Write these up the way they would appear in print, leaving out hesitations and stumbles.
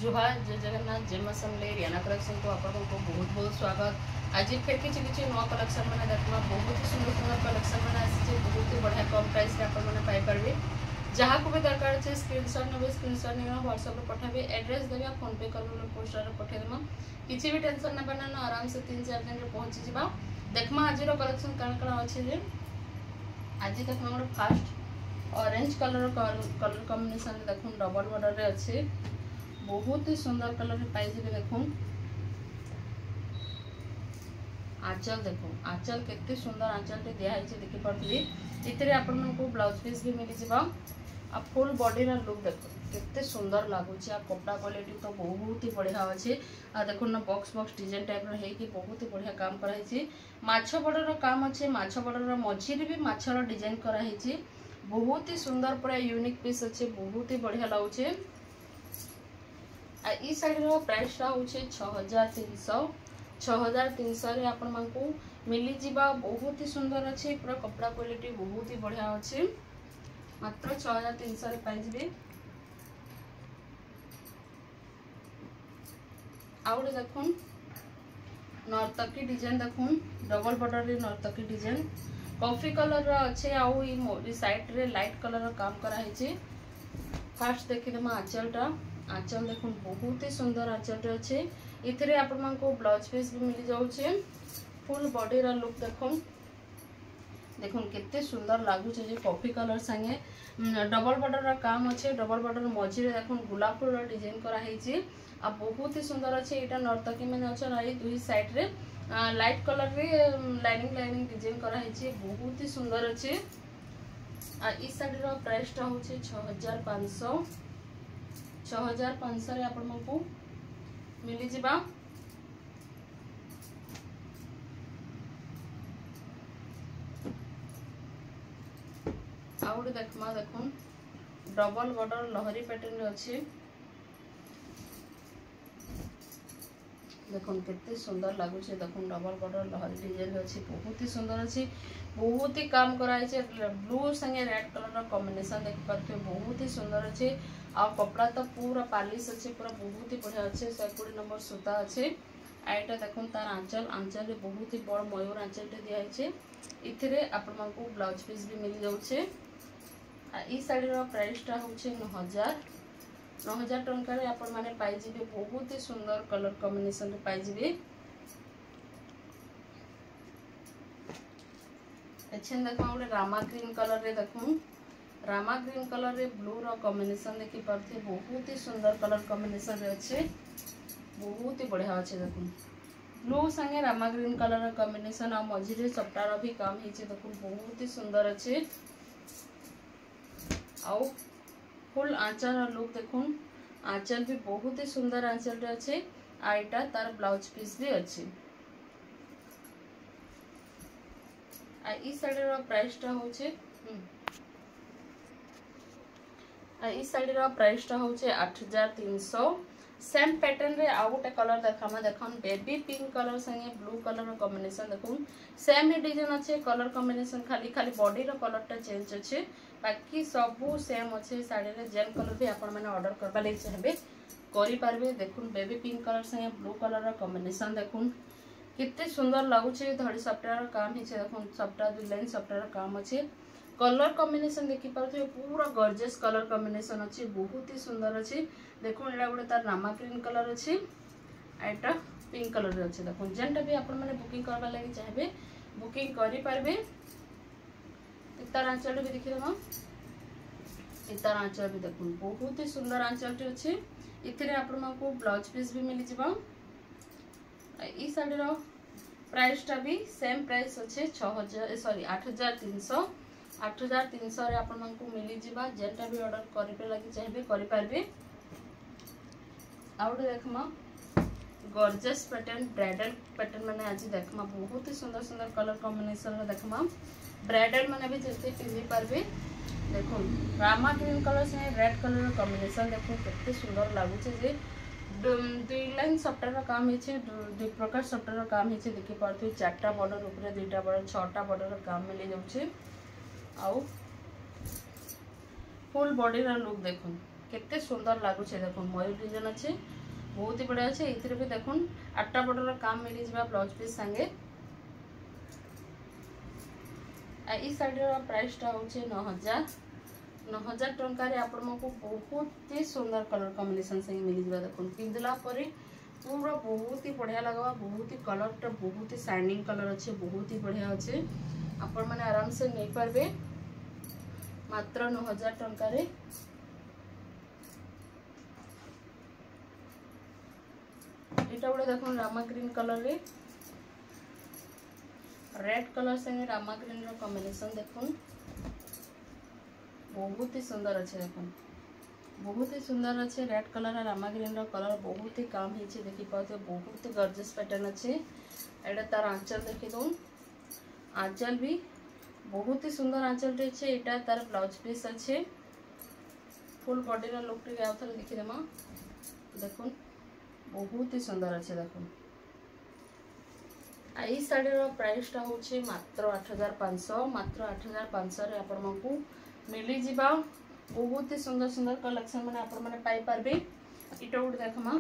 जुहार जय जगन्नाथ जय मां समले रियाना कलेक्शन को आपको बहुत बहुत स्वागत। आज फिर किसी नुआ कलेक्शन मैंने देखा बहुत ही सुंदर सुंदर कलेक्शन मैंने आसी बहुत ही बढ़िया कम प्राइस आपरे जहाँ को भी दरकार अच्छे स्क्रीनशॉट ने स्क्रीनशॉट नहीं व्हाट्सएप पठाबे एड्रेस देवे फोन पे कर पोस्टर पठेदेमा किसी भी टेंशन ना बना आराम से 3-4 दिन में पहुँची जा देखमा आज कलेक्शन कण कण अच्छे आज देखमा गोटे फास्ट ऑरेंज कलर कॉम्बिनेशन देखो डबल बॉर्डर रे अच्छे बहुत ही सुंदर कलर पाई देखो आंचल देखो आंचल केते सुंदर आंचल टे दिया है देखि पड़थि इतरे आपन को ब्लाउज पीस भी मिली जिबा आ फुल बॉडी रा लुक देखो केते सुंदर लागुची आ कपड़ा क्वालिटी तो बहुत ही बढ़िया अछि आ देखो ना बॉक्स बॉक्स डिजाइन टाइप रो है कि बहुत ही बढ़िया काम करा है माछो बॉर्डर रो काम अछि माछो बॉर्डर रो मझी रे भी माछो रो डिजाइन करा है बहुत ही सुंदर पूरा यूनिक पीस अछि बहुत ही बढ़िया लागुची ई साइड रो प्राइस रा होचे 6300 रे आपण मानकू मिली जिबा बहुत ही सुंदर अच्छे पूरा कपड़ा क्वालिटी बहुत ही बढ़िया अच्छे मात्र 6300 रे पाई जिबे। आउडे देखुन नर्तकी डिजाइन देखुन डबल बॉर्डर रे नर्तकी डिजाइन कॉफी कलर रो अच्छे आउ ई साइड रे लाइट कलर रो काम करा है फास्ट देखि दमा आंचल देखो बहुत ही सुंदर आंचल अच्छे इथे आपण को ब्लाउज पीस भी मिल जाऊे फुल बॉडी रा लुक देखो देखो केते सुंदर लागुचे जे कॉफी कलर संगे डबल बॉर्डर रा काम अच्छे डबल बॉर्डर मझी रे देखो गुलाब फूल डिजाइन करा है आ बहुत ही सुंदर अच्छे एटा नर्तकी मैंने अच्छा रही दुई साइड रे लाइट कलर रे लाइनिंग डिजाइन करा है बहुत ही सुंदर अच्छे आ इस साइड रो प्राइस टा होचे 6500 रे आपण को मिली जिबा। आउट देखमा देखुन डबल बॉर्डर लहरी पैटर्न रे अछि देखुन केते सुंदर लागु छे देखुन डबल बॉर्डर लहरी डिजाइन रे अछि बहुत ही सुंदर अछि बहुत ही काम करा है ब्लू संगे रेड कलर रा कॉम्बिनेशन देख पारथे बहुत ही सुंदर अछि आ कपड़ा तो पूरा पॉलिश अच्छे पूरा बहुत ही बढ़िया अच्छे 120 नंबर सूता अच्छे आईटा देखुन तार आंचल बहुत ही बड़ मयूर आंचल टे दिया है इथिरे आपण मानकू ब्लाउज पीस भी मिल जाउछे आ ई साड़ी रो प्राइस टा होछे 9000 टंका रे आपण माने पाई जिबे बहुत ही सुंदर कलर कॉम्बिनेशन रे पाई जिबे। एछन देखो गोटे रामा ग्रीन कलर रे देखुन रामा ग्रीन कलर रे ब्लू रो कॉम्बिनेशन देखि परथे बहुत ही सुंदर कलर कॉम्बिनेशन रे अच्छे बहुत ही बढ़िया अच्छे देखुन ब्लू संगे रामा ग्रीन कलर रो कॉम्बिनेशन आ मझी रे चपटा रो भी काम हिचे देखुन बहुत ही सुंदर अच्छे आउ फुल आंचल लुक देखुन आंचल भी बहुत ही सुंदर आंचल रे अच्छे आईटा तार ब्लाउज पीस भी अच्छे आ ई साइड रो प्राइस टा होचे इस साइड रा प्राइस टा होचे 8300 सेम पैटर्न रे आ गोटे कलर देखामा देखन बेबी पिंक कलर संगे ब्लू कलर कॉम्बिनेशन देखुन सेम ही डिजाइन अच्छे कलर कॉम्बिनेशन खाली बॉडी रो कलर टा चेंज अच्छे बाकी सबू सेम अच्छे साड़ी रे जेल कलर भी आपण माने ऑर्डर करबा ले चाहबे करि पारबे देखुन बेबी पिंक कलर संगे ब्लू कलर रो कॉम्बिनेशन देखुन कितने सुंदर लागुचे धड़ी सफ्टवेयर रो काम हिचे देखुन सफ्टा दु लाइन सफ्टवेयर रो काम अच्छे कलर कॉम्बिनेशन देखि पारथे पूरा गॉर्जियस कलर कॉम्बिनेशन अच्छे बहुत ही सुंदर अच्छे देखो एटा गोटे तार रामा ग्रीन कलर अच्छे एटा पिंक कलर अच्छे देखो जेनटा भी आपण माने बुकिंग करबा लागि चाहबे बुकिंग करि पारबे। इतार आंचल भी देखि दमा इतार आंचल भी देखो बहुत ही सुंदर आंचल अच्छे इथिरे आपण मानको ब्लाउज पीस भी मिली जिबा ई साइड रो प्राइस टा भी सेम प्राइस अच्छे 8300 रे आपण मानको मिली जिबा जेनटा भी ऑर्डर करिपे लागि चाहबे करि पारबे। आउट देखमा गॉर्जियस पैटर्न ब्राइडल पैटर्न माने आज देखमा बहुत ही सुंदर सुंदर कलर कॉम्बिनेशन रे देखमा ब्राइडल माने भी जल्दी पिन्हि पारबे देखो रामा ग्रीन कलर से रेड कलर कॉम्बिनेशन देखो केते सुंदर लागु छे जे दुई लाइन सफ्टवेयर काम हिचे दुई प्रकार सफ्टवेयर काम हिचे देखि पारथि चारटा बॉर्डर ऊपर दुईटा बॉर्डर छटा बॉर्डर काम मिल जाउछे आउ फुल बॉडी रा लुक देखो केते सुंदर लागुचे देखुन मयूर डिजाइन अच्छे बहुत ही बढ़िया अच्छे ये भी देखुन 8टा बॉर्डर काम मिली जा ब्लाउज पीस संगे आई साड़ी प्राइस टा होचे 9000 टंका रे आपण को बहुत ही सुंदर कलर कॉम्बिनेशन से मिली जा देखुन पिंधला परे पूरा बहुत ही बढ़िया लगवा बहुत ही कलर टा बहुत ही शाइनिंग कलर अच्छे बहुत ही बढ़िया अच्छे आपण माने आराम से नहीं पारबे मात्र 9000 टंका रे एटा बडे देखुन रामा ग्रीन कलर रे रेड कलर संगे रामा ग्रीन रो कॉम्बिनेशन देखुन बहुत ही सुंदर अच्छे देखुन बहुत ही सुंदर अच्छे रेड कलर रामा ग्रीन रो कलर बहुत ही काम हिचे देखि पाते बहुत ही गॉर्जियस पैटर्न अच्छे एटा तार आंचल देखि दउन आंचल भी बहुत ही सुंदर आंचल रे छे एटा तार ब्लाउज पीस अच्छे फुल बॉडी रो लुक रे आउथरे देखि देमा देखुन बहुत ही सुंदर अच्छे देखुन आई साड़ी रो प्राइस टा होचे मात्र 8500 मात्र 8500 रे आपण मानकू मिली जिबा बहुत ही सुंदर सुंदर कलेक्शन माने आपण माने पाई पारबे इटा उड देखमा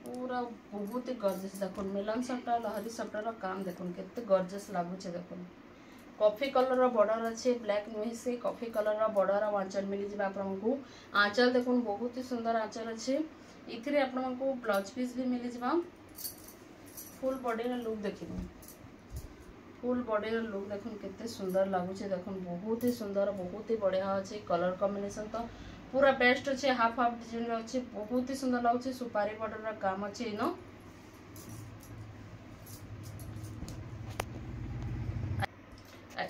पूरा बहुत ही गॉर्जियस देखुन मिलन सट्टा लहरी सट्टा रो काम देखुन केते गॉर्जियस लागु छे देखुन कॉफी कलर रो बॉर्डर अच्छे ब्लैक नुहे से कॉफी कलर रो बॉर्डर आंचल मिली जिबा आपण मानकू आंचल देखुन बहुत ही सुंदर आंचल अच्छे इथिरे आपण मानकू ब्लाउज पीस भी मिली जिबा फुल बॉडी रो लुक देखिबो फुल बॉडी रो लुक देखुन केते सुंदर लागु छे देखुन बहुत ही सुंदर बहुत ही बढ़िया अच्छे कलर कॉम्बिनेशन तो पूरा बेस्ट अच्छे हाफ हाफ डिजाइन रो अच्छे बहुत ही सुंदर लागु छे सुपारी बॉर्डर रो काम अच्छे इनो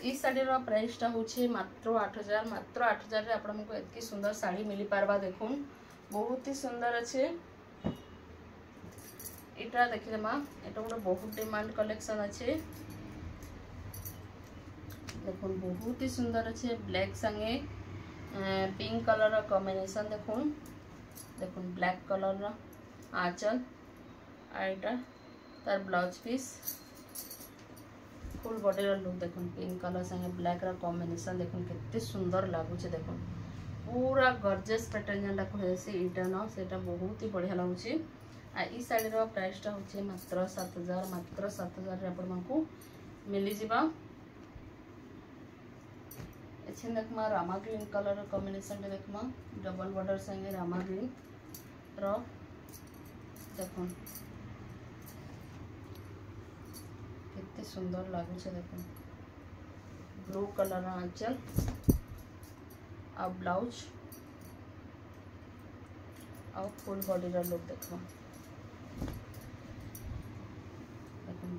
इस साड़ी रो प्राइस टा होचे मात्र 8000 रे आपण को एतकी सुंदर साड़ी मिली पारबा देखुन बहुत ही सुंदर अच्छे इटा देखिए माँ एटा गोटे बहुत डिमांड कलेक्शन अच्छे देखुन बहुत ही सुंदर अच्छे ब्लैक संगे पिंक कलर कॉम्बिनेशन देखुन देखुन ब्लैक कलर आंचल आईटा तार blouse piece full body look देखुन पिंक कलर संगे ब्लैक कॉम्बिनेशन देखुन केते सुंदर लागुचे देखुन पूरा गॉर्जियस पैटर्न जेनटा कहसे इटा न सेटा बहुत ही बढ़िया लागुचे आ ई साड़ी रो प्राइस टा होचे मात्र 7000 रे आपण मानकू मिली जिबा एछन देखमा रामा ग्रीन कलर रो कॉम्बिनेशन दे देखमा डबल बॉर्डर संगे रामा ग्रीन रो देखुन कितने सुंदर लागु छे देखुन ब्लू कलर आंचल आ ब्लाउज आ फुल बॉडी रो लुक देखमा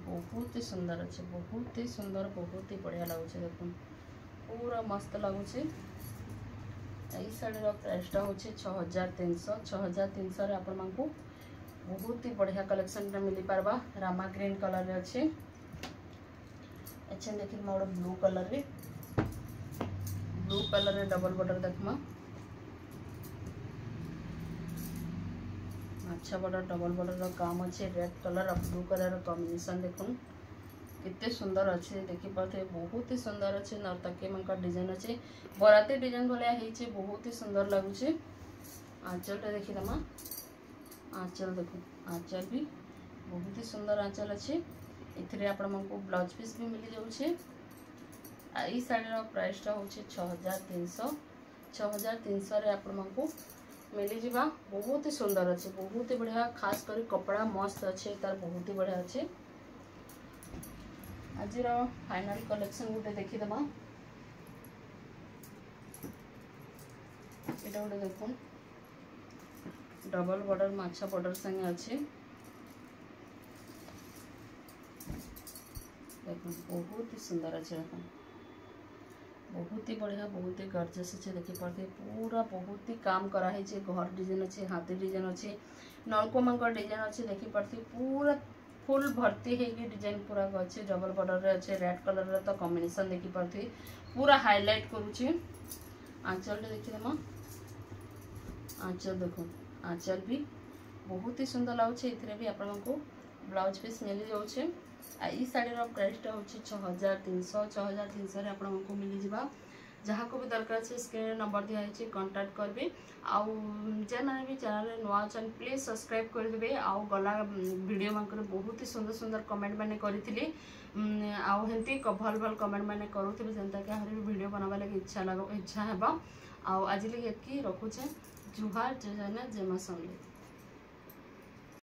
बहुत ही सुंदर अच्छे बहुत ही सुंदर बहुत ही बढ़िया लगुचे देखुन पूरा मस्त लगुचे यही साड़ी प्राइस टा होचे 6300 रे आपण मानकू बहुत ही बढ़िया कलेक्शन टा मिली पारबा रामा ग्रीन कलर रे अच्छे अच्छा देखि मोर ब्लू कलर रे डबल बॉर्डर देखमा अच्छा बड़ा डबल बॉर्डर रो काम अच्छे रेड कलर और ब्लू कलर कॉम्बिनेशन देखुन कितने सुंदर अच्छे देखि पाते बहुत ही सुंदर अच्छे नर्तकी मन का डिजाइन अच्छे बराती डिजाइन भलिया हेचे बहुत ही सुंदर लागुचे आंचल टा देखि दमा आंचल देखो आंचल भी बहुत ही सुंदर आंचल अच्छे इथिरे आपण मन को ब्लाउज पीस भी मिली जाउछे आ ई साड़ी रो प्राइस टा होचे 6300 रे आपण मन को मिली जिबा बहुत ही सुंदर अच्छे बहुत ही बढ़िया खास कर कपड़ा मस्त अच्छे तार बहुत ही बढ़िया अच्छे आज फाइनल कलेक्शन गोटे देखी दबा एटा गोटे देखुन डबल बॉर्डर माछा बॉर्डर संगे अच्छे देखुन बहुत ही सुंदर अच्छे देखुन बहुत ही बढ़िया बहुत ही गॉर्जियस अच्छे देखि पाते पूरा बहुत ही काम करा है घर डिजाइन अच्छे हाथी डिजाइन अच्छे नलको मंकर डिजाइन अच्छे देखि पाते पूरा फुल भर्ती है डिजाइन पूरा अच्छे डबल बॉर्डर रे अच्छे रेड कलर रे तो कॉम्बिनेशन देखि पाते पूरा हाईलाइट करूची आंचल देखि दमा आंचल देखो आंचल भी बहुत ही सुंदर लागुचे इथरे भी आपण को ब्लाउज पीस मिली जाउछे आ ई साड़ी रो प्राइस टा होची 6300 रे आपण को मिली जिबा जहाँ को भी दरकार से स्क्रीन नंबर दिखाई कांटेक्ट करबे आउ जे माने भी चैनल नुआ अछन प्लीज सब्सक्राइब कर देबे आउ गला वीडियो मानकर बहुत ही सुंदर सुंदर कमेंट माने करिथिली आउ हेंती भल भल कमेंट माने करूथिबे जनता के हर वीडियो बनावा लगे इच्छा हेबा आउ आज लगे एतकी रखुछे जुहार जय जगन्नाथ जय मां समलेई।